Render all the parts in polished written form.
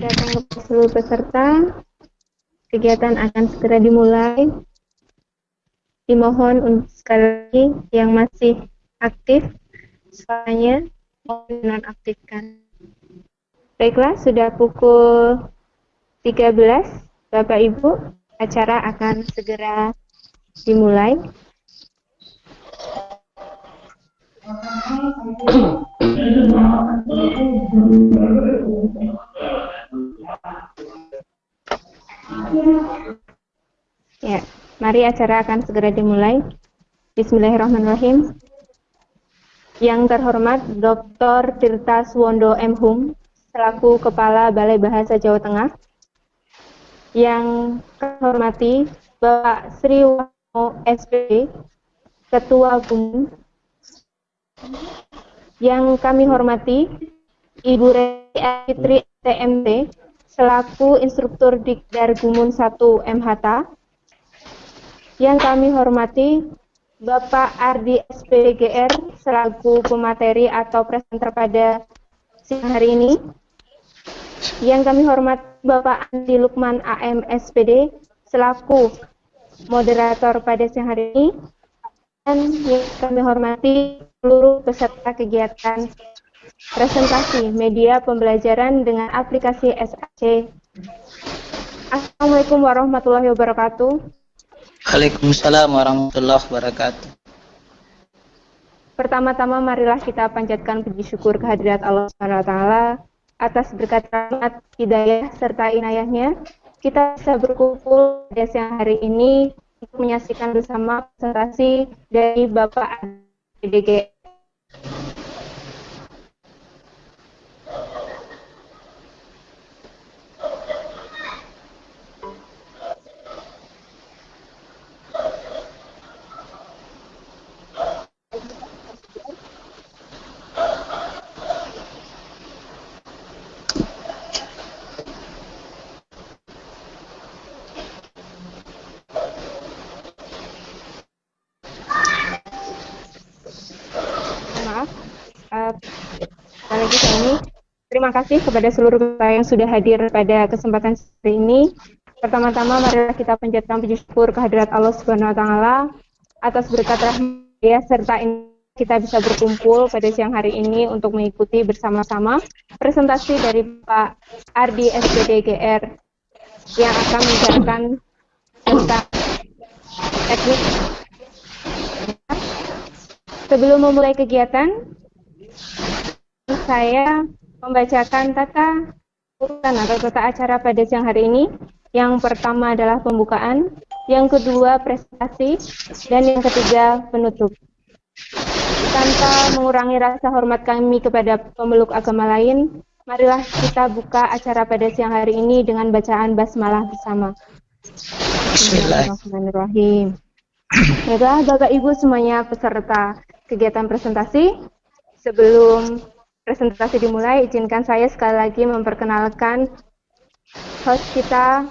datang kepada seluruh peserta. Kegiatan akan segera dimulai. Dimohon untuk sekali lagi yang masih aktif suaranya mohon nonaktifkan. Baiklah, sudah pukul 13, Bapak Ibu, acara akan segera dimulai. Ya, mari acara akan segera dimulai. Bismillahirrahmanirrahim. Yang terhormat Dr. Tirta Suwondo M. Hum, selaku Kepala Balai Bahasa Jawa Tengah. Yang kami hormati Bapak Sri Wahmo SPD, Ketua Gumun. Yang kami hormati Ibu Reti Fitri TMT, selaku Instruktur Dikdar Gumun 1 MHT. Yang kami hormati Bapak Ardi SPDGR, selaku pemateri atau presenter pada siang hari ini. Yang kami hormati Bapak Andi Lukman AM SPD, selaku moderator pada siang hari ini. Dan yang kami hormati seluruh peserta kegiatan presentasi media pembelajaran dengan aplikasi SAC. Assalamualaikum warahmatullahi wabarakatuh. Waalaikumsalam warahmatullahi wabarakatuh. Pertama-tama marilah kita panjatkan puji syukur kehadirat Allah Subhanahu wa taala atas berkat rahmat, hidayah serta inayahnya. Kita bisa berkumpul pada siang hari ini untuk menyaksikan bersama presentasi dari Bapak DG. Terima kasih kepada seluruh peserta yang sudah hadir pada kesempatan hari ini. Pertama-tama marilah kita panjatkan puji syukur kehadirat Allah Subhanahu wa taala atas berkat rahmat serta kita bisa berkumpul pada siang hari ini untuk mengikuti bersama-sama presentasi dari Pak Ardi SPDGR yang akan menjelaskan tentang teknik. Sebelum memulai kegiatan, saya membacakan tata urutan atau tata acara pada siang hari ini. Yang pertama adalah pembukaan, yang kedua presentasi, dan yang ketiga penutup. Tanpa mengurangi rasa hormat kami kepada pemeluk agama lain, marilah kita buka acara pada siang hari ini dengan bacaan basmalah bersama. Bismillahirrahmanirrahim. Baiklah, Bapak Ibu semuanya peserta kegiatan presentasi, sebelum presentasi dimulai, izinkan saya sekali lagi memperkenalkan host kita,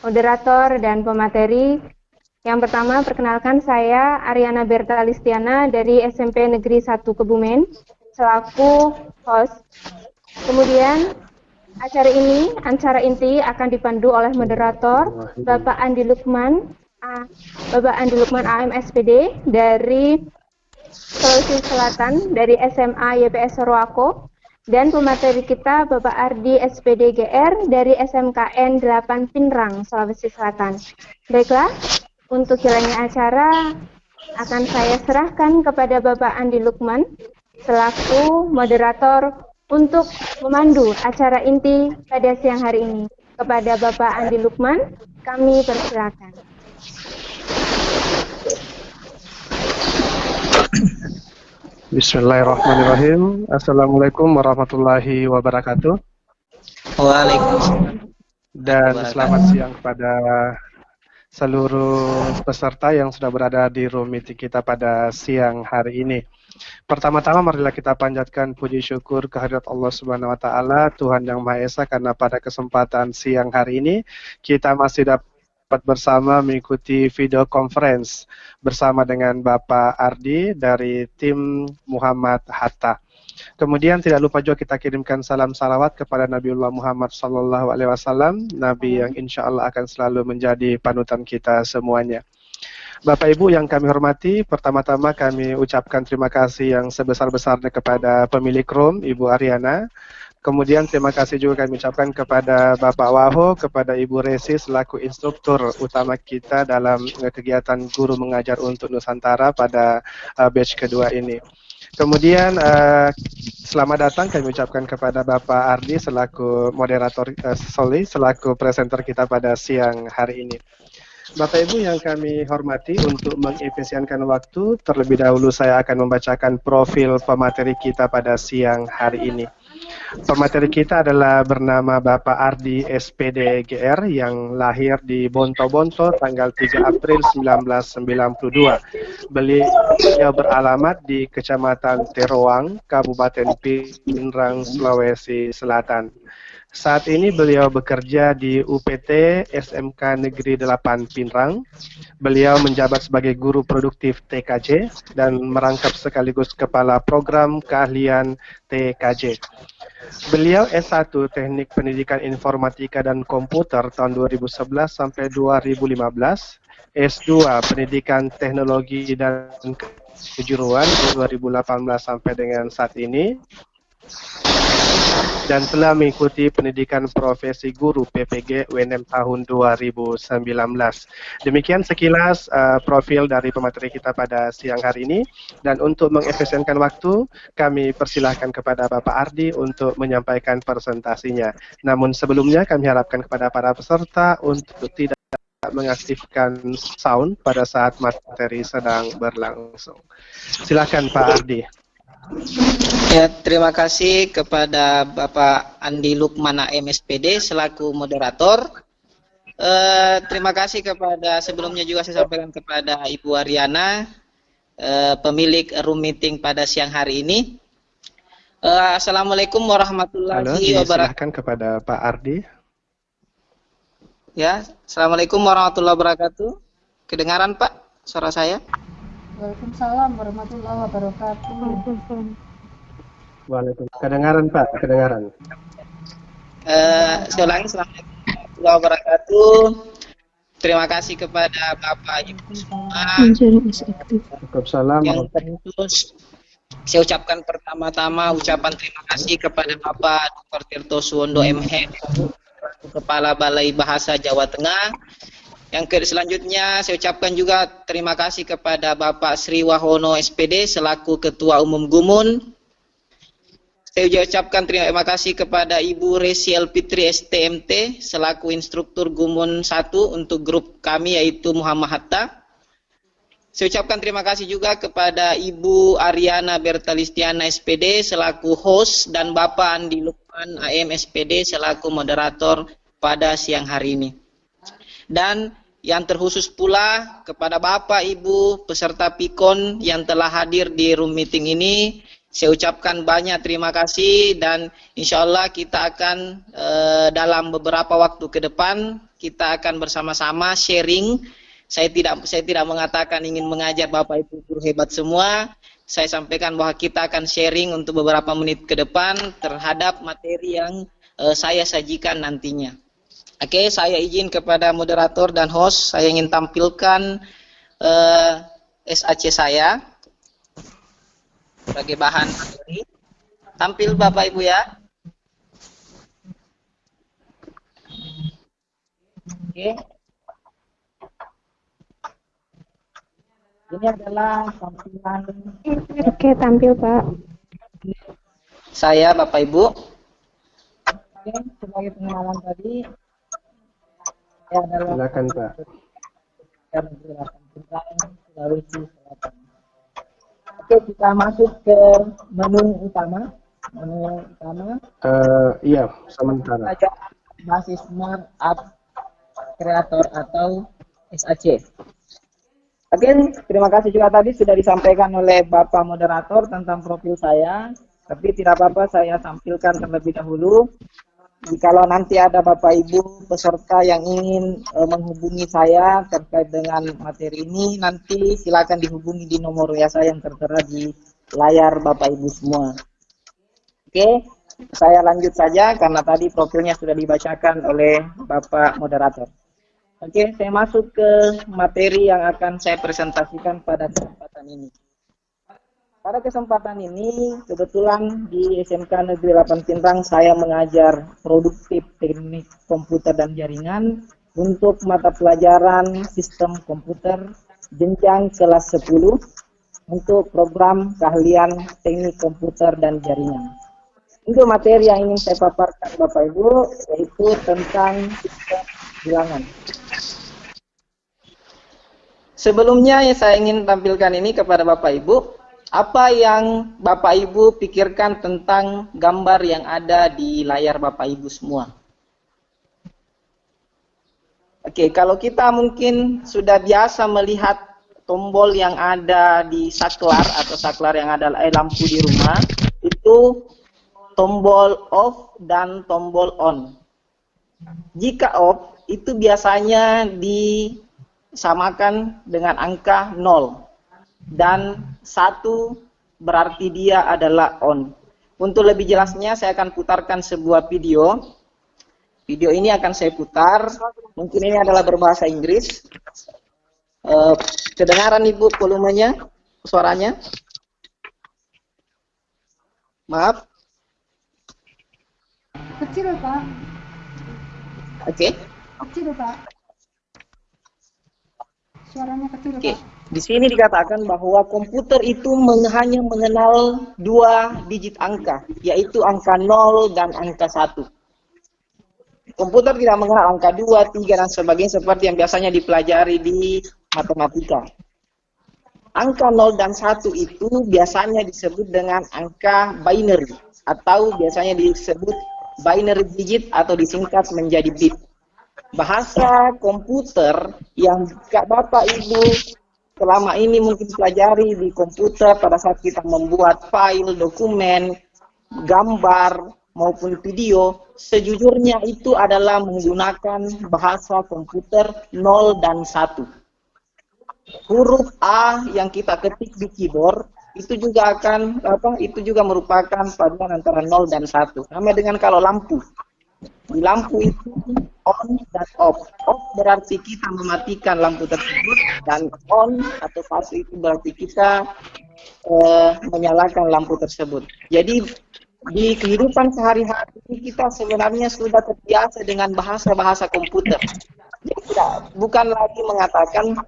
moderator dan pemateri. Yang pertama, perkenalkan saya Ariana Berta Listiana dari SMP Negeri 1 Kebumen, selaku host. Kemudian, acara inti akan dipandu oleh moderator Bapak Andi Lukman AM SPD dari Sulawesi Selatan, dari SMA YPS Sorowako, dan pemateri kita Bapak Ardi SPDGR dari SMKN 8 Pinrang, Sulawesi Selatan. Baiklah, untuk jalannya acara akan saya serahkan kepada Bapak Andi Lukman selaku moderator untuk memandu acara inti pada siang hari ini. Kepada Bapak Andi Lukman, kami persilakan. Bismillahirrahmanirrahim. Assalamualaikum warahmatullahi wabarakatuh. Waalaikumsalam. Dan selamat siang kepada seluruh peserta yang sudah berada di room meeting kita pada siang hari ini. Pertama-tama marilah kita panjatkan puji syukur kehadirat Allah Subhanahu wa taala, Tuhan yang Maha Esa, karena pada kesempatan siang hari ini kita masih dapat bersama mengikuti video conference bersama dengan Bapak Ardi dari tim Muhammad Hatta. Kemudian tidak lupa juga kita kirimkan salam salawat kepada Nabiullah Muhammad Sallallahu Alaihi Wasallam, Nabi yang insya Allah akan selalu menjadi panutan kita semuanya. Bapak Ibu yang kami hormati, pertama-tama kami ucapkan terima kasih yang sebesar-besarnya kepada pemilik room, Ibu Ariana. Kemudian terima kasih juga kami ucapkan kepada Bapak Waho, kepada Ibu Resi selaku instruktur utama kita dalam kegiatan Guru Mengajar untuk Nusantara pada batch kedua ini. Kemudian selamat datang kami ucapkan kepada Bapak Ardi selaku moderator, selaku presenter kita pada siang hari ini. Bapak Ibu yang kami hormati, untuk mengefisienkan waktu, terlebih dahulu saya akan membacakan profil pemateri kita pada siang hari ini. Pemateri kita adalah bernama Bapak Ardi SPD GR yang lahir di Bonto-Bonto tanggal 3 April 1992. Beliau beralamat di Kecamatan Teroang, Kabupaten Pinrang, Sulawesi Selatan. Saat ini beliau bekerja di UPT SMK Negeri 8 Pinrang. Beliau menjabat sebagai guru produktif TKJ dan merangkap sekaligus kepala program keahlian TKJ. Beliau S1 Teknik Pendidikan Informatika dan Komputer tahun 2011 sampai 2015, S2 Pendidikan Teknologi dan Kejuruan 2018 sampai dengan saat ini, dan telah mengikuti pendidikan profesi guru PPG UNM tahun 2019. Demikian sekilas profil dari pemateri kita pada siang hari ini, dan untuk mengefisienkan waktu, kami persilahkan kepada Bapak Ardi untuk menyampaikan presentasinya. Namun sebelumnya kami harapkan kepada para peserta untuk tidak mengaktifkan sound pada saat materi sedang berlangsung. Silakan Pak Ardi. Ya, terima kasih kepada Bapak Andi Lukman AM SPD selaku moderator. Terima kasih kepada, sebelumnya juga saya sampaikan kepada Ibu Ariana, pemilik room meeting pada siang hari ini. Assalamualaikum warahmatullahi wabarakatuh. Silakan kepada Pak Ardi. Ya, Assalamualaikum warahmatullahi wabarakatuh. Kedengaran Pak suara saya? Waalaikumsalam warahmatullahi wabarakatuh. Waalaikumsalam. Kedengaran Pak, kedengaran. Saya ulangi, Assalamualaikum warahmatullahi wabarakatuh. Terima kasih kepada Bapak Ibu semua yang terus. Saya ucapkan pertama-tama ucapan terima kasih kepada Bapak Dr. Tirto Suwondo MH, Kepala Balai Bahasa Jawa Tengah. Yang selanjutnya saya ucapkan juga terima kasih kepada Bapak Sri Wahono SPD selaku Ketua Umum Gumun. Saya juga ucapkan terima kasih kepada Ibu Resi Elfitri STMT selaku instruktur Gumun 1 untuk grup kami yaitu Muhammad Hatta. Saya ucapkan terima kasih juga kepada Ibu Ariana Bertalistiana SPD selaku host dan Bapak Andi Lukman AM SPD selaku moderator pada siang hari ini. Dan yang terkhusus pula kepada Bapak Ibu peserta PIKON yang telah hadir di room meeting ini, saya ucapkan banyak terima kasih, dan insya Allah kita akan dalam beberapa waktu ke depan kita akan bersama-sama sharing. Saya tidak mengatakan ingin mengajar Bapak Ibu guru hebat semua. Saya sampaikan bahwa kita akan sharing untuk beberapa menit ke depan terhadap materi yang saya sajikan nantinya. Oke, saya izin kepada moderator dan host, saya ingin tampilkan SAC saya sebagai bahan materi. Tampil Bapak Ibu ya. Oke. Ini adalah tampilan. Oke, tampil Pak. Saya Bapak Ibu. Oke, sebagai pengenalan tadi, Silakan Pak. Sulawesi Selatan. Oke, kita masuk ke menu utama. Iya, sementara. Basis Smart App Creator atau SAC. Oke, terima kasih juga tadi sudah disampaikan oleh Bapak Moderator tentang profil saya. Tapi tidak apa-apa, saya tampilkan terlebih dahulu. Jikalau nanti ada Bapak Ibu peserta yang ingin menghubungi saya terkait dengan materi ini, nanti silakan dihubungi di nomor WA saya yang tertera di layar Bapak Ibu semua. Oke, saya lanjut saja karena tadi profilnya sudah dibacakan oleh Bapak moderator. Oke, saya masuk ke materi yang akan saya presentasikan pada kesempatan ini. Pada kesempatan ini, kebetulan di SMK Negeri 8 Pinrang saya mengajar produktif teknik komputer dan jaringan untuk mata pelajaran sistem komputer jenjang kelas 10 untuk program keahlian teknik komputer dan jaringan. Untuk materi yang ingin saya paparkan Bapak Ibu yaitu tentang sistem bilangan. Sebelumnya saya ingin tampilkan ini kepada Bapak Ibu. Apa yang Bapak Ibu pikirkan tentang gambar yang ada di layar Bapak Ibu semua? Oke, kalau kita mungkin sudah biasa melihat tombol yang ada di saklar atau saklar yang ada lampu di rumah, itu tombol off dan tombol on. Jika off, itu biasanya disamakan dengan angka 0. Dan 1 berarti dia adalah on. Untuk lebih jelasnya saya akan putarkan sebuah video. Video ini akan saya putar. Mungkin ini adalah berbahasa Inggris. Kedengaran Ibu volumenya, suaranya? Maaf. Kecil, Pak. Oke. Kecil, Pak. Suaranya kecil, Oke. Pak. Di sini dikatakan bahwa komputer itu hanya mengenal 2 digit angka, yaitu angka 0 dan angka 1. Komputer tidak mengenal angka 2, 3, dan sebagainya seperti yang biasanya dipelajari di matematika. Angka 0 dan 1 itu biasanya disebut dengan angka binary, atau biasanya disebut binary digit atau disingkat menjadi bit. Bahasa komputer yang Bapak Ibu selama ini mungkin pelajari di komputer pada saat kita membuat file, dokumen, gambar, maupun video, sejujurnya itu adalah menggunakan bahasa komputer 0 dan 1. Huruf A yang kita ketik di keyboard itu juga merupakan paduan antara 0 dan 1. Sama dengan kalau lampu. Di lampu itu on dan off. Off berarti kita mematikan lampu tersebut, dan on atau fase itu berarti kita menyalakan lampu tersebut. Jadi di kehidupan sehari-hari kita sebenarnya sudah terbiasa dengan bahasa-bahasa komputer. Jadi bukan lagi mengatakan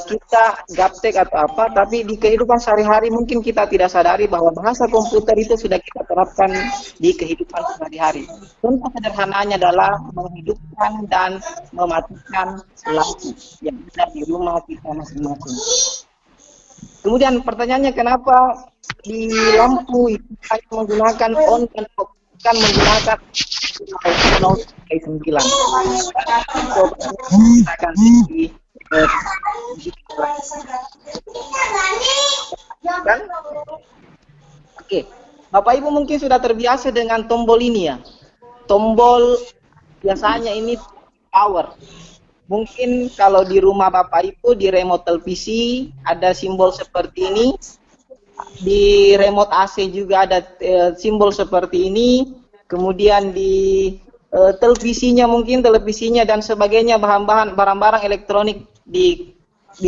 kita gaptek atau apa, tapi di kehidupan sehari-hari mungkin kita tidak sadari bahwa bahasa komputer itu sudah kita terapkan di kehidupan sehari-hari. Contoh sederhananya adalah menghidupkan dan mematikan lampu yang ada di rumah kita masing-masing. Kemudian pertanyaannya, kenapa di lampu itu hanya menggunakan on dan off, bukan menggunakan 0 sampai 9? Kita akan kan? Oke, Bapak Ibu mungkin sudah terbiasa dengan tombol ini ya. Tombol biasanya ini power. Mungkin kalau di rumah Bapak Ibu di remote televisi ada simbol seperti ini. Di remote AC juga ada simbol seperti ini. Kemudian di televisinya mungkin televisinya dan sebagainya, barang-barang elektronik di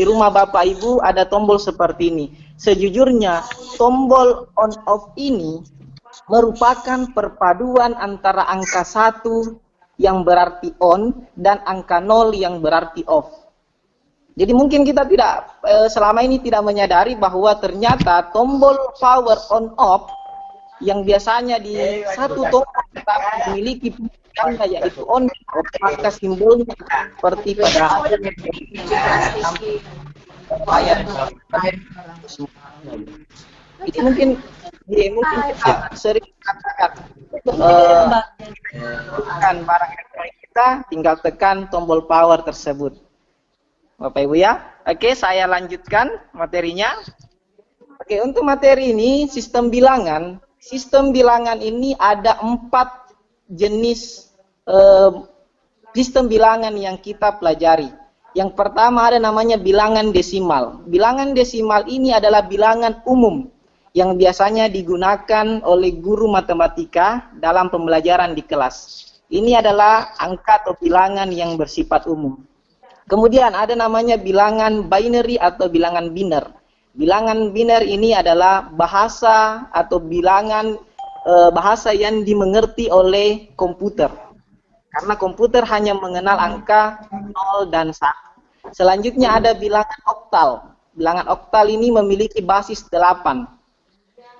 rumah Bapak Ibu ada tombol seperti ini. Sejujurnya tombol on off ini merupakan perpaduan antara angka 1 yang berarti on dan angka 0 yang berarti off. Jadi mungkin kita tidak selama ini tidak menyadari bahwa ternyata tombol power on off yang biasanya di satu tombol tetapi memiliki tanda yaitu on, maka simbolnya seperti pada itu mungkin kita sering katakan bukan barang elektronik kita, tinggal tekan tombol power tersebut. Bapak Ibu ya. Oke, saya lanjutkan materinya. Oke, untuk materi ini sistem bilangan. Sistem bilangan ini ada 4 jenis sistem bilangan yang kita pelajari. Yang pertama ada namanya bilangan desimal. Bilangan desimal ini adalah bilangan umum yang biasanya digunakan oleh guru matematika dalam pembelajaran di kelas. Ini adalah angka atau bilangan yang bersifat umum. Kemudian ada namanya bilangan binary atau bilangan biner. Bilangan biner ini adalah bahasa atau bilangan bahasa yang dimengerti oleh komputer. Karena komputer hanya mengenal angka 0 dan 1. Selanjutnya ada bilangan oktal. Bilangan oktal ini memiliki basis 8.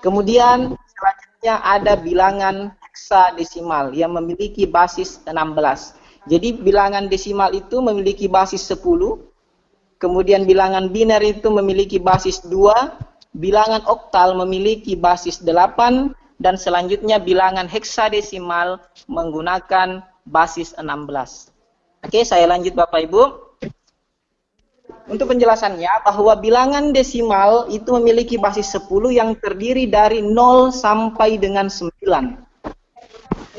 Kemudian selanjutnya ada bilangan heksadesimal yang memiliki basis 16. Jadi bilangan desimal itu memiliki basis 10. Kemudian bilangan biner itu memiliki basis 2. Bilangan oktal memiliki basis 8. Dan selanjutnya bilangan heksadesimal menggunakan basis 16. Oke, saya lanjut Bapak Ibu. Untuk penjelasannya, bahwa bilangan desimal itu memiliki basis 10 yang terdiri dari 0 sampai dengan 9.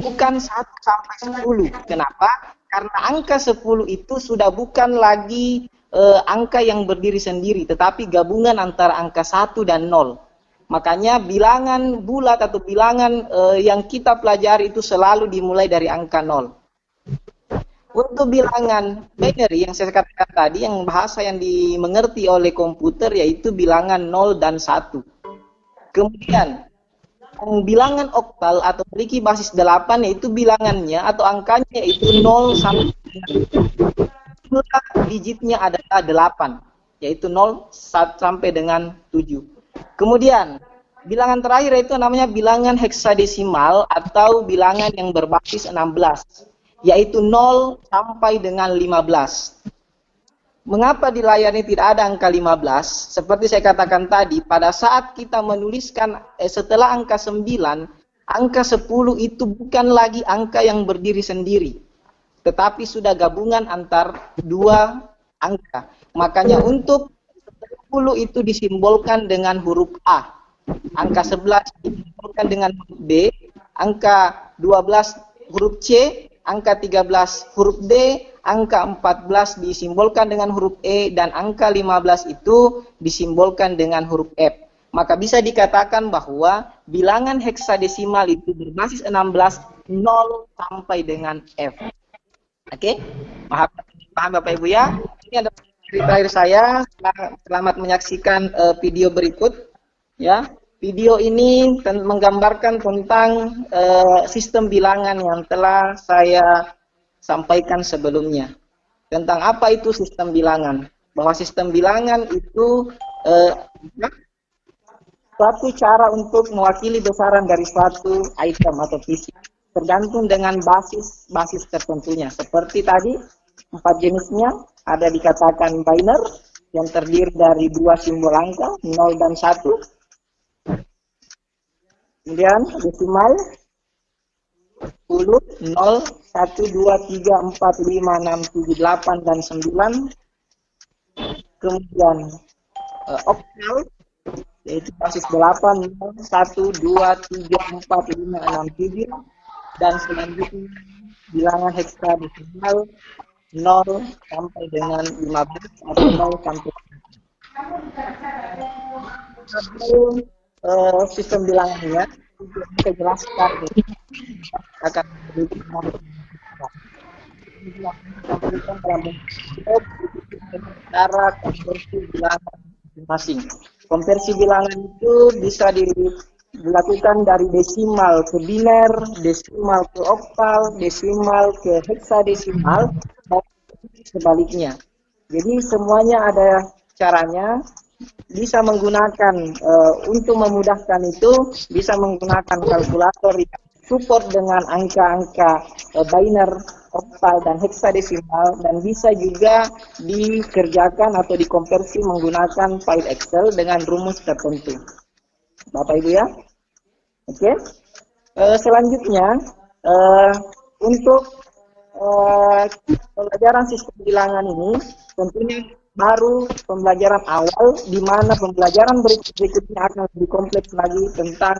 Bukan 1 sampai 10. Kenapa? Karena angka 10 itu sudah bukan lagi angka yang berdiri sendiri, tetapi gabungan antara angka 1 dan 0. Makanya bilangan bulat atau bilangan yang kita pelajari itu selalu dimulai dari angka 0. Untuk bilangan binary yang saya katakan tadi, yang bahasa yang dimengerti oleh komputer yaitu bilangan 0 dan 1. Kemudian bilangan oktal atau memiliki basis 8 yaitu bilangannya atau angkanya yaitu 0 sampai jumlah digitnya adalah 8, yaitu 0 sampai dengan 7. Kemudian bilangan terakhir itu namanya bilangan heksadesimal atau bilangan yang berbasis 16, yaitu 0 sampai dengan 15. Mengapa di layar ini tidak ada angka 15? Seperti saya katakan tadi, pada saat kita menuliskan setelah angka 9, angka 10 itu bukan lagi angka yang berdiri sendiri, tetapi sudah gabungan antar dua angka. Makanya untuk 10 itu disimbolkan dengan huruf A. Angka 11 disimbolkan dengan huruf B. Angka 12 huruf C. Angka 13 huruf D. Angka 14 disimbolkan dengan huruf E. Dan angka 15 itu disimbolkan dengan huruf F. Maka bisa dikatakan bahwa bilangan heksadesimal itu berbasis 16, 0 sampai dengan F. Oke? Paham Bapak Ibu ya? Ini adalah terakhir saya. Selamat menyaksikan video berikut. Ya, video ini menggambarkan tentang sistem bilangan yang telah saya sampaikan sebelumnya. Tentang apa itu sistem bilangan? Bahwa sistem bilangan itu suatu cara untuk mewakili besaran dari suatu item atau fisik, tergantung dengan basis tertentunya. Seperti tadi 4 jenisnya ada dikatakan binary yang terdiri dari 2 simbol angka 0 dan 1. Kemudian desimal 10, 0, 1, 2, 3, 4, 5, 6, 7, 8 dan 9. Kemudian oktal yaitu basis 8, 0, 1, 2, 3, 4, 5, 6, 7. Dan selanjutnya bilangan heksadesimal 0 sampai dengan 15 atau 0 sampai sistem bilangannya saya jelaskan akan cara konversi bilangan masing-masing. Konversi bilangan itu bisa dilakukan dari desimal ke biner, desimal ke oktal, desimal ke heksadesimal, dan sebaliknya. Jadi semuanya ada caranya. Bisa menggunakan untuk memudahkan itu bisa menggunakan kalkulator yang support dengan angka-angka binary, oktal dan heksadesimal, dan bisa juga dikerjakan atau dikonversi menggunakan file Excel dengan rumus tertentu. Bapak Ibu ya. Oke. Selanjutnya untuk pembelajaran sistem bilangan ini tentunya baru pembelajaran awal, di mana pembelajaran berikutnya akan lebih kompleks lagi tentang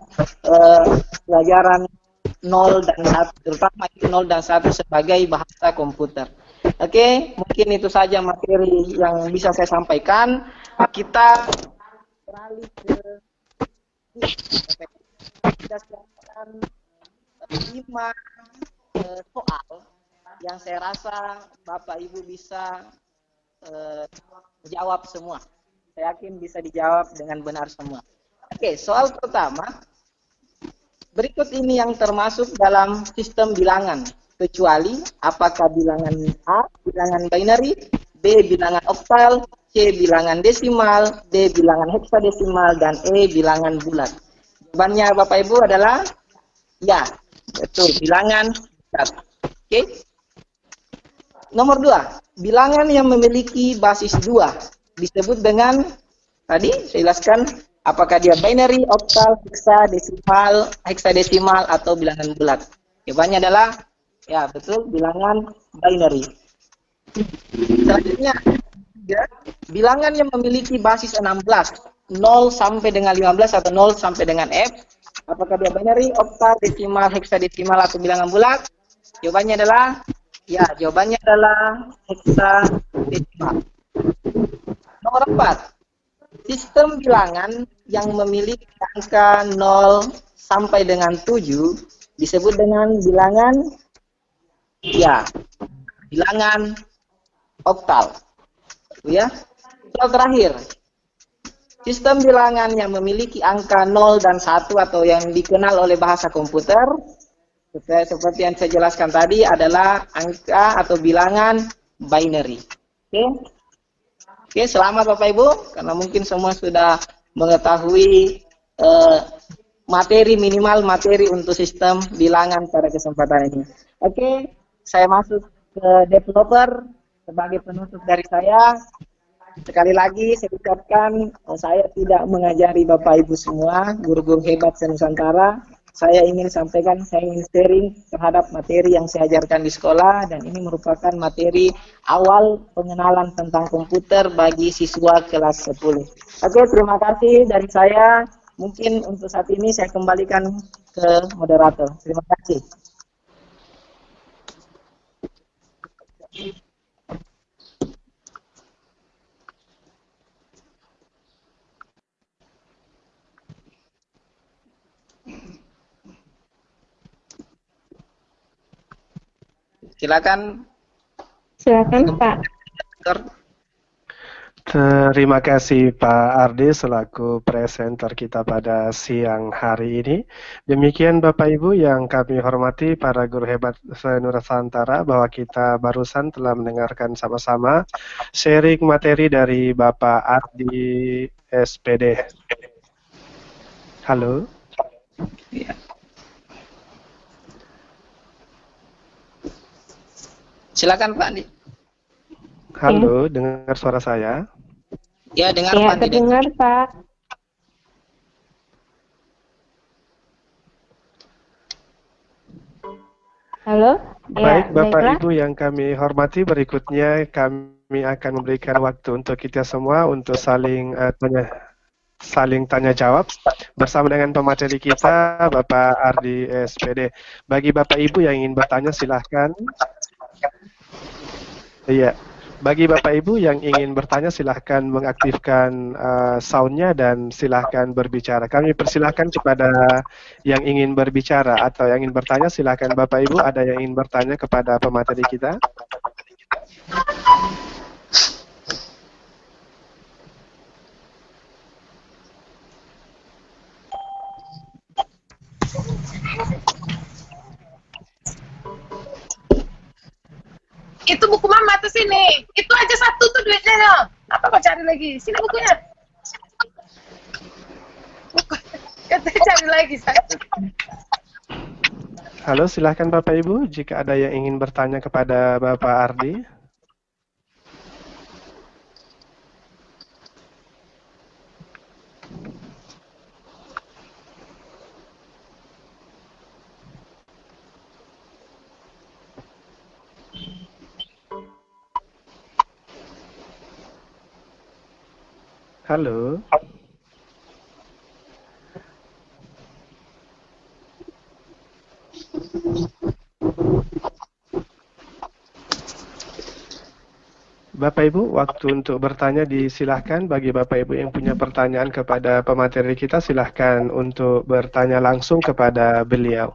pelajaran 0 dan 1, terutama 0 dan 1 sebagai bahasa komputer. Oke, mungkin itu saja materi yang bisa saya sampaikan. Kita beralih ke Kita siapkan 5 soal yang saya rasa Bapak Ibu bisa jawab semua. Saya yakin bisa dijawab dengan benar semua. Oke, soal pertama. Berikut ini yang termasuk dalam sistem bilangan, kecuali apakah bilangan A, bilangan binary, B, bilangan oktal, C, bilangan desimal, D, bilangan heksadesimal, dan E, bilangan bulat. Jawabannya Bapak Ibu adalah ya, betul, bilangan bulat. Oke. Nomor 2, bilangan yang memiliki basis 2 disebut dengan, tadi saya jelaskan, apakah dia binary, oktal, heksadesimal, atau bilangan bulat? Jawabannya adalah, ya betul, bilangan binary. Selanjutnya, bilangan yang memiliki basis 16, 0 sampai dengan 15 atau 0 sampai dengan F, apakah dia binary, oktal, desimal, heksadesimal, atau bilangan bulat? Jawabannya adalah, ya, jawabannya adalah heksadesimal. Nomor 4, sistem bilangan yang memiliki angka 0 sampai dengan 7 disebut dengan bilangan, ya, bilangan oktal. Ya. Soal terakhir, sistem bilangan yang memiliki angka 0 dan 1 atau yang dikenal oleh bahasa komputer, seperti yang saya jelaskan tadi, adalah angka atau bilangan binary. Oke. Oke, selamat Bapak Ibu, karena mungkin semua sudah mengetahui minimal materi untuk sistem bilangan pada kesempatan ini. Oke, saya masuk ke developer sebagai penutup dari saya. Sekali lagi saya ucapkan, saya tidak mengajari Bapak Ibu semua, guru-guru hebat se-Nusantara. Saya ingin sampaikan, saya ingin sharing terhadap materi yang saya ajarkan di sekolah, dan ini merupakan materi awal pengenalan tentang komputer bagi siswa kelas 10. Oke, terima kasih dari saya. Mungkin untuk saat ini saya kembalikan ke moderator. Terima kasih. Silakan Pak. Terima kasih Pak Ardi selaku presenter kita pada siang hari ini. Demikian Bapak Ibu yang kami hormati para guru hebat se-Nusantara, bahwa kita barusan telah mendengarkan sama-sama sharing materi dari Bapak Ardi SPD. Halo. Ya. Silakan Pak Andi. Halo, dengar suara saya? Ya, dengar Ya, Pak Andi. terdengar Pak. Halo? Baik, Ya, Bapak baiklah. Ibu yang kami hormati, berikutnya kami akan memberikan waktu untuk kita semua untuk saling tanya jawab bersama dengan pemateri kita, Bapak Ardi SPD. Bagi Bapak Ibu yang ingin bertanya, silahkan. Iya, bagi Bapak Ibu yang ingin bertanya, silahkan mengaktifkan soundnya dan silahkan berbicara. Kami persilahkan kepada yang ingin berbicara atau yang ingin bertanya, silahkan Bapak Ibu, ada yang ingin bertanya kepada pemateri kita? Itu buku mama tuh sini. Itu aja satu tuh duitnya no. Apa kau cari lagi? Sini bukunya. Buku. Katanya cari lagi satu. Halo, silahkan Bapak Ibu, jika ada yang ingin bertanya kepada Bapak Ardi. Halo. Bapak Ibu, waktu untuk bertanya disilahkan. Bagi Bapak Ibu yang punya pertanyaan kepada pemateri kita, silahkan untuk bertanya langsung kepada beliau.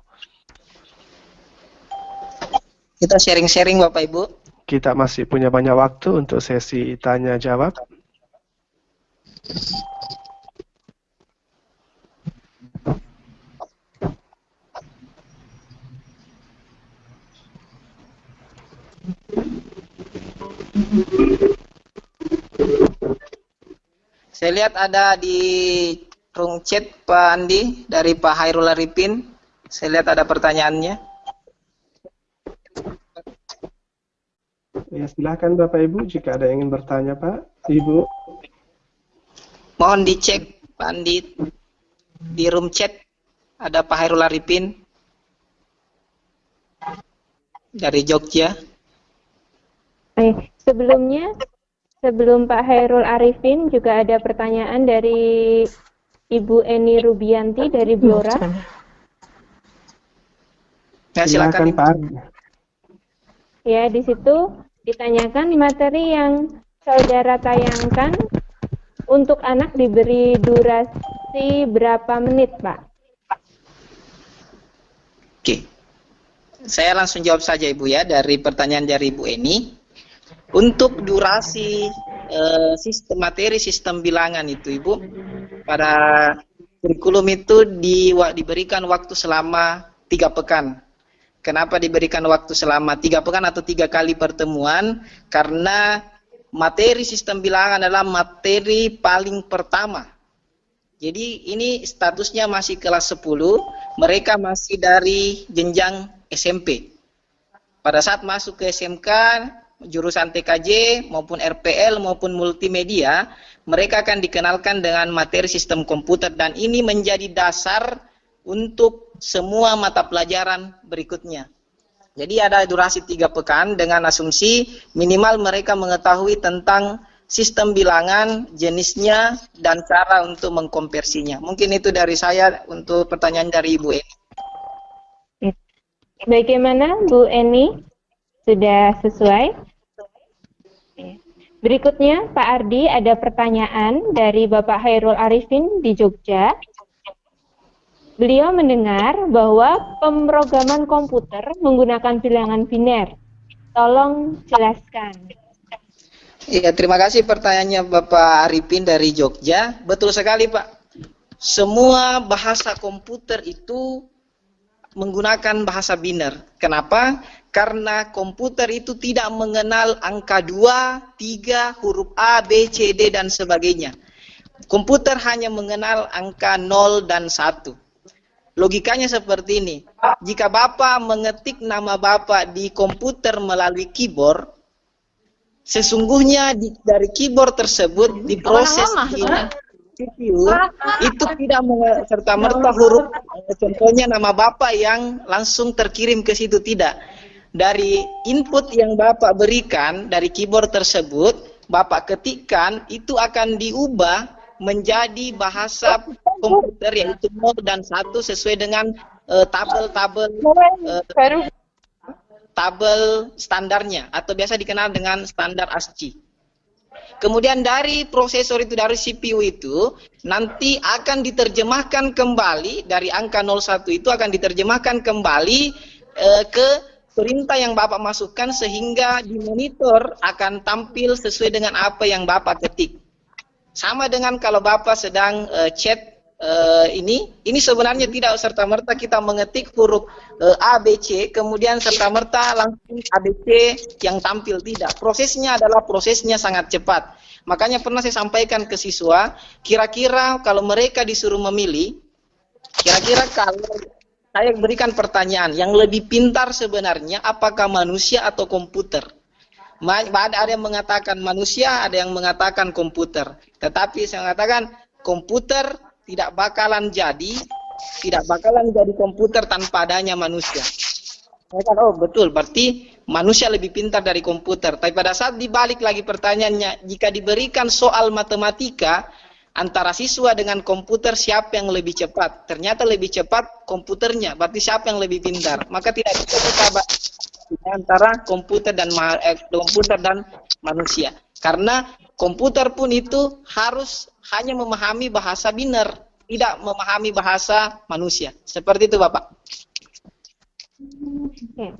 Kita sharing-sharing Bapak Ibu. Kita masih punya banyak waktu untuk sesi tanya jawab. Saya lihat ada di room chat Pak Andi dari Pak Hairul Arifin. Saya lihat ada pertanyaannya. Ya, silahkan Bapak Ibu jika ada yang ingin bertanya Pak, Ibu. Mohon dicek Pak Andi di room chat ada Pak Hairul Arifin dari Jogja. Sebelum Pak Hairul Arifin juga ada pertanyaan dari Ibu Eni Rubianti dari Blora. Ya, Silakan silakan. Pak. Ya, di situ ditanyakan materi yang saudara tayangkan untuk anak diberi durasi berapa menit, Pak? Oke. Saya langsung jawab saja Ibu ya dari pertanyaan dari Ibu Eni. Untuk durasi materi sistem bilangan itu Ibu, pada kurikulum itu diberikan waktu selama 3 pekan. Kenapa diberikan waktu selama 3 pekan atau 3 kali pertemuan? Karena materi sistem bilangan adalah materi paling pertama. Jadi ini statusnya masih kelas 10, mereka masih dari jenjang SMP. Pada saat masuk ke SMK, jurusan TKJ maupun RPL maupun multimedia, mereka akan dikenalkan dengan materi sistem komputer dan ini menjadi dasar untuk semua mata pelajaran berikutnya. Jadi ada durasi 3 pekan dengan asumsi minimal mereka mengetahui tentang sistem bilangan, jenisnya, dan cara untuk mengkonversinya. Mungkin itu dari saya untuk pertanyaan dari Ibu Eni. Bagaimana Bu Eni? Sudah sesuai? Berikutnya Pak Ardi ada pertanyaan dari Bapak Hairul Arifin di Jogja. Beliau mendengar bahwa pemrograman komputer menggunakan bilangan biner. Tolong jelaskan. Iya, terima kasih pertanyaannya Bapak Arifin dari Jogja. Betul sekali Pak. Semua bahasa komputer itu menggunakan bahasa biner. Kenapa? Karena komputer itu tidak mengenal angka 2, 3, huruf A, B, C, D, dan sebagainya. Komputer hanya mengenal angka 0 dan 1. Logikanya seperti ini. Jika Bapak mengetik nama Bapak di komputer melalui keyboard, sesungguhnya dari keyboard tersebut diproses di CPU itu tidak serta-merta huruf, contohnya nama Bapak yang langsung terkirim ke situ, tidak. Dari input yang Bapak berikan dari keyboard tersebut, Bapak ketikkan, itu akan diubah menjadi bahasa komputer yaitu 0 dan 1 sesuai dengan tabel standarnya atau biasa dikenal dengan standar ASCII. Kemudian dari prosesor itu, dari CPU itu nanti akan diterjemahkan kembali dari angka 01 itu akan diterjemahkan kembali ke perintah yang Bapak masukkan sehingga di monitor akan tampil sesuai dengan apa yang Bapak ketik. Sama dengan kalau Bapak sedang chat ini sebenarnya tidak serta-merta kita mengetik huruf A, B, C, kemudian serta-merta langsung A, B, C yang tampil, tidak. Prosesnya adalah prosesnya sangat cepat. Makanya pernah saya sampaikan ke siswa, kira-kira kalau mereka disuruh memilih, kira-kira kalau saya berikan pertanyaan, yang lebih pintar sebenarnya apakah manusia atau komputer? Ada yang mengatakan manusia, ada yang mengatakan komputer. Tetapi saya mengatakan komputer tidak bakalan jadi komputer tanpa adanya manusia. Oh betul, berarti manusia lebih pintar dari komputer. Tapi pada saat dibalik lagi pertanyaannya, jika diberikan soal matematika antara siswa dengan komputer, siapa yang lebih cepat? Ternyata lebih cepat komputernya, berarti siapa yang lebih pintar? Maka tidak bisa kita antara komputer dan manusia. Karena komputer pun itu harus hanya memahami bahasa biner, tidak memahami bahasa manusia. Seperti itu, Bapak. Oke.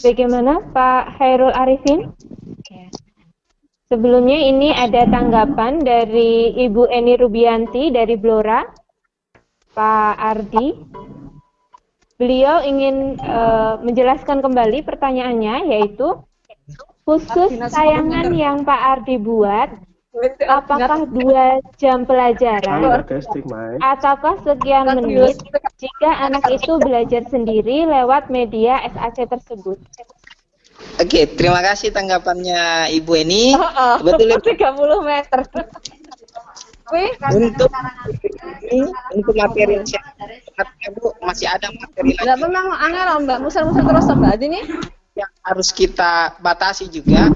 Bagaimana Pak Hairul Arifin? Ya. Sebelumnya ini ada tanggapan dari Ibu Eni Rubianti dari Blora, Pak Ardi. Beliau ingin menjelaskan kembali pertanyaannya, yaitu khusus tayangan yang Pak Ardi buat, apakah 2 jam pelajaran ataukah sekian menit jika anak itu belajar sendiri lewat media SAC tersebut? Oke, terima kasih tanggapannya Ibu Eni. Kebetulan 30 meter. untuk materi yang masih ada materi Enggak lagi memang angel Mbak, musar-musar terus Mbak ini. yang harus kita batasi juga.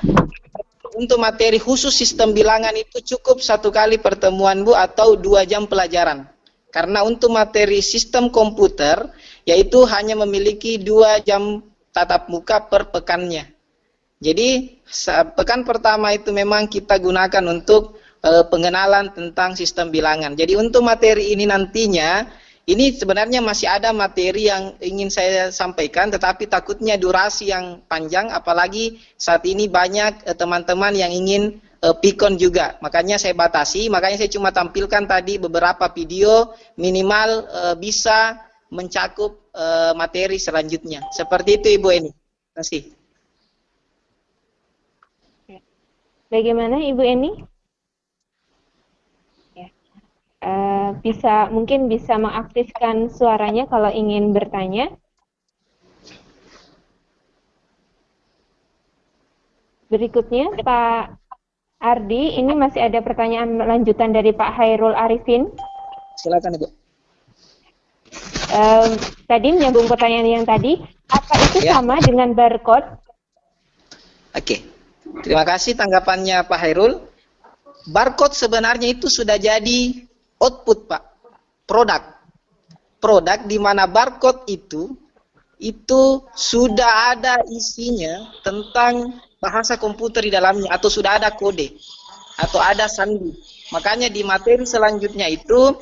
Untuk materi khusus sistem bilangan itu cukup 1 kali pertemuan Bu atau 2 jam pelajaran. Karena untuk materi sistem komputer yaitu hanya memiliki 2 jam tatap muka per pekannya. Jadi pekan pertama itu memang kita gunakan untuk pengenalan tentang sistem bilangan. Jadi untuk materi ini nantinya, ini sebenarnya masih ada materi yang ingin saya sampaikan, tetapi takutnya durasi yang panjang, apalagi saat ini banyak teman-teman yang ingin pikon juga. Makanya saya batasi, makanya saya cuma tampilkan tadi beberapa video, minimal bisa mencakup materi selanjutnya. Seperti itu Ibu Eni. Terima kasih. Bagaimana Ibu Eni? Mungkin bisa mengaktifkan suaranya kalau ingin bertanya. Berikutnya Pak Ardi, ini masih ada pertanyaan lanjutan dari Pak Hairul Arifin. Silakan Ibu. Tadi menyambung pertanyaan yang tadi, apa itu sama dengan barcode? Oke. Terima kasih tanggapannya Pak Hairul. Barcode sebenarnya itu sudah jadi output Pak, produk di mana barcode itu sudah ada isinya tentang bahasa komputer di dalamnya, atau sudah ada kode atau ada sandi. Makanya di materi selanjutnya itu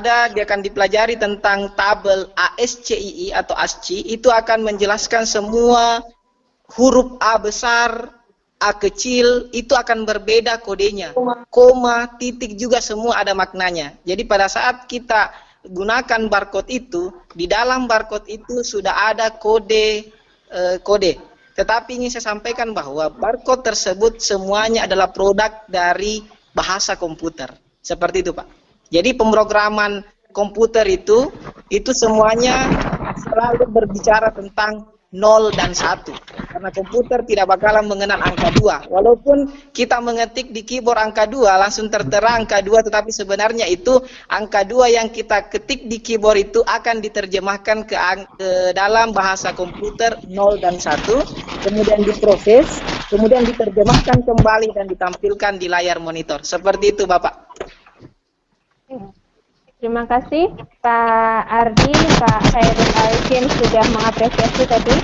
dia akan dipelajari tentang tabel ASCII atau ASCII, itu akan menjelaskan semua huruf A besar, A kecil, itu akan berbeda kodenya. Koma, titik juga semua ada maknanya. Jadi pada saat kita gunakan barcode itu, di dalam barcode itu sudah ada kode. Tetapi ingin saya sampaikan bahwa barcode tersebut semuanya adalah produk dari bahasa komputer. Seperti itu Pak. Jadi pemrograman komputer itu semuanya selalu berbicara tentang 0 dan 1. Karena komputer tidak bakalan mengenal angka 2. Walaupun kita mengetik di keyboard angka 2, langsung tertera angka 2, tetapi sebenarnya itu angka 2 yang kita ketik di keyboard itu akan diterjemahkan ke dalam bahasa komputer 0 dan 1, kemudian diproses, kemudian diterjemahkan kembali dan ditampilkan di layar monitor. Seperti itu Bapak. Terima kasih Pak Ardi, Pak Hairul Arifin sudah mengapresiasi tadi.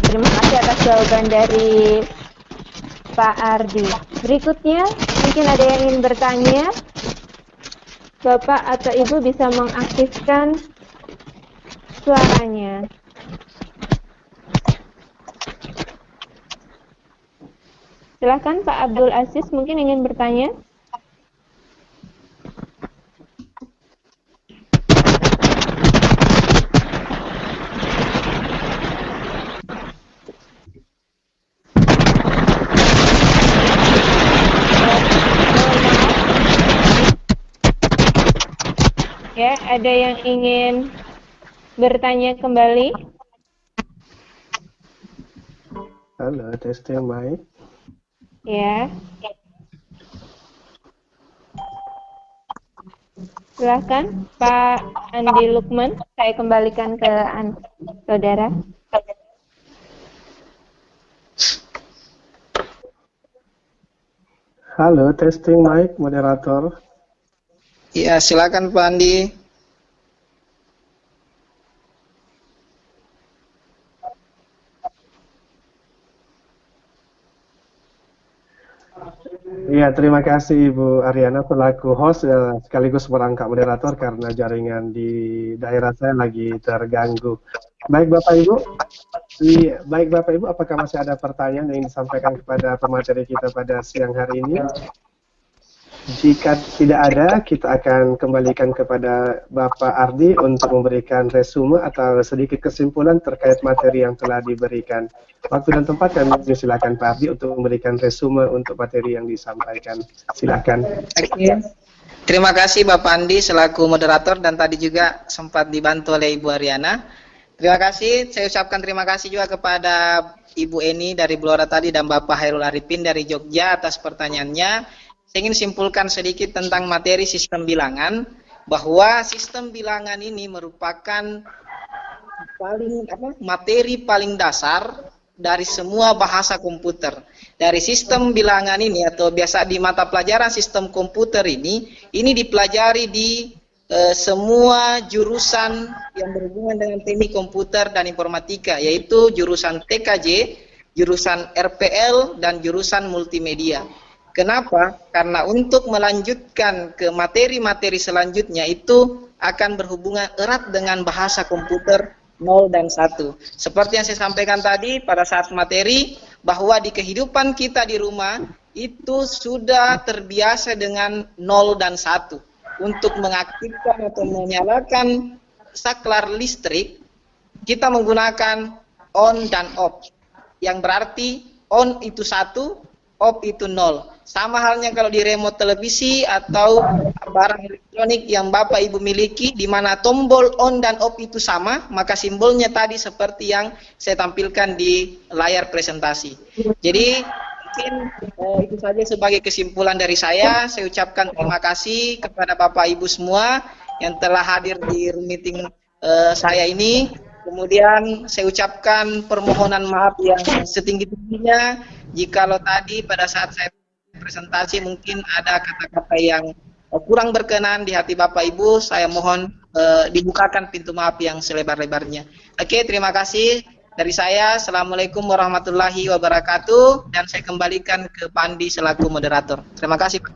Terima kasih atas jawaban dari Pak Ardi. Berikutnya, mungkin ada yang ingin bertanya. Bapak atau Ibu bisa mengaktifkan suaranya. Silakan Pak Abdul Aziz, mungkin ingin bertanya. Ya, ada yang ingin bertanya kembali? Halo, testing mic. Ya. Silakan Pak Andi Lukman, saya kembalikan ke saudara. Halo, testing mic, moderator. Ya, silakan Pak Andi. Iya, terima kasih Ibu Ariana selaku host sekaligus merangkap moderator karena jaringan di daerah saya lagi terganggu. Baik Bapak Ibu, apakah masih ada pertanyaan yang ingin disampaikan kepada pemateri kita pada siang hari ini? Jika tidak ada, kita akan kembalikan kepada Bapak Ardi untuk memberikan resume atau sedikit kesimpulan terkait materi yang telah diberikan. Waktu dan tempat kami silakan Pak Ardi untuk memberikan resume untuk materi yang disampaikan. Silakan. Oke. Terima kasih Bapak Andi selaku moderator dan tadi juga sempat dibantu oleh Ibu Ariana. Terima kasih, saya ucapkan terima kasih juga kepada Ibu Eni dari Blora tadi dan Bapak Hairul Arifin dari Jogja atas pertanyaannya. Saya ingin simpulkan sedikit tentang materi sistem bilangan, bahwa sistem bilangan ini merupakan materi paling dasar dari semua bahasa komputer. Dari sistem bilangan ini atau biasa di mata pelajaran sistem komputer ini dipelajari di semua jurusan yang berhubungan dengan teknik komputer dan informatika, yaitu jurusan TKJ, jurusan RPL, dan jurusan multimedia. Kenapa? Karena untuk melanjutkan ke materi-materi selanjutnya itu akan berhubungan erat dengan bahasa komputer 0 dan 1. Seperti yang saya sampaikan tadi pada saat materi, bahwa di kehidupan kita di rumah itu sudah terbiasa dengan 0 dan 1. Untuk mengaktifkan atau menyalakan saklar listrik, kita menggunakan on dan off. Yang berarti on itu 1, off itu 0. Sama halnya kalau di remote televisi atau barang elektronik yang Bapak Ibu miliki, di mana tombol on dan off itu sama, maka simbolnya tadi seperti yang saya tampilkan di layar presentasi. Jadi mungkin itu saja sebagai kesimpulan dari saya. Saya ucapkan terima kasih kepada Bapak Ibu semua yang telah hadir di room meeting saya ini. Kemudian saya ucapkan permohonan maaf yang setinggi-tingginya jikalau tadi pada saat saya presentasi mungkin ada kata-kata yang kurang berkenan di hati Bapak Ibu. Saya mohon dibukakan pintu maaf yang selebar-lebarnya. Oke, terima kasih dari saya. Assalamualaikum warahmatullahi wabarakatuh. Dan saya kembalikan ke Pandi selaku moderator. Terima kasih Pak.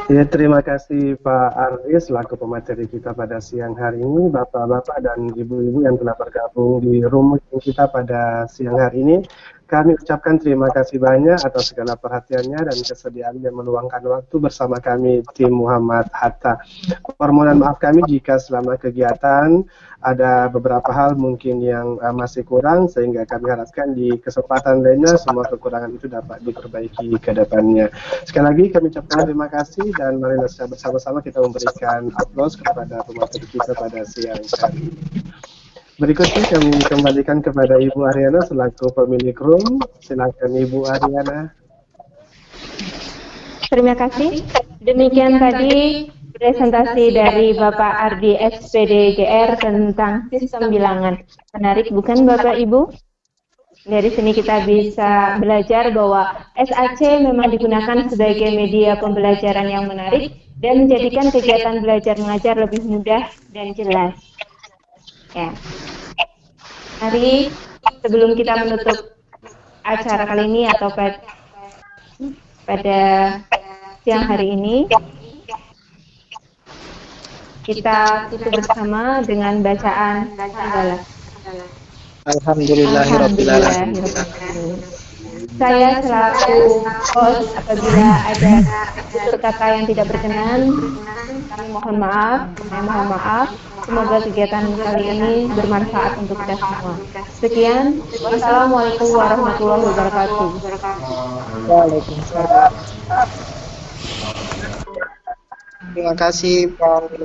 Ya, terima kasih Pak Ardi selaku pemateri kita pada siang hari ini, Bapak-bapak dan Ibu-ibu yang telah bergabung di room meeting kita pada siang hari ini. Kami ucapkan terima kasih banyak atas segala perhatiannya dan kesediaannya meluangkan waktu bersama kami tim Muhammad Hatta. Permohonan maaf kami jika selama kegiatan ada beberapa hal mungkin yang masih kurang, sehingga kami harapkan di kesempatan lainnya semua kekurangan itu dapat diperbaiki ke depannya. Sekali lagi kami ucapkan terima kasih dan mari bersama-sama kita memberikan aplaus kepada pemateri kita pada siang hari ini. Berikutnya kami kembalikan kepada Ibu Ariana selaku pemilik room. Silakan Ibu Ariana. Terima kasih. Demikian tadi presentasi dari Bapak Ardi SPD GR tentang sistem bilangan. Menarik bukan Bapak Ibu? Dari sini kita bisa belajar bahwa SAC memang digunakan sebagai media pembelajaran yang menarik dan menjadikan kegiatan belajar mengajar lebih mudah dan jelas. Ya. Mari sebelum kita menutup acara kali ini atau pada siang hari ini, kita tutup bersama dengan bacaan hamdalah. Alhamdulillahirrahmanirrahim. Saya selaku host, apabila ada kata yang tidak berkenan, kami mohon maaf. Semoga kegiatan kali ini bermanfaat untuk kita semua. Sekian, wassalamualaikum warahmatullahi wabarakatuh. Waalaikumsalam. Terima kasih Pak.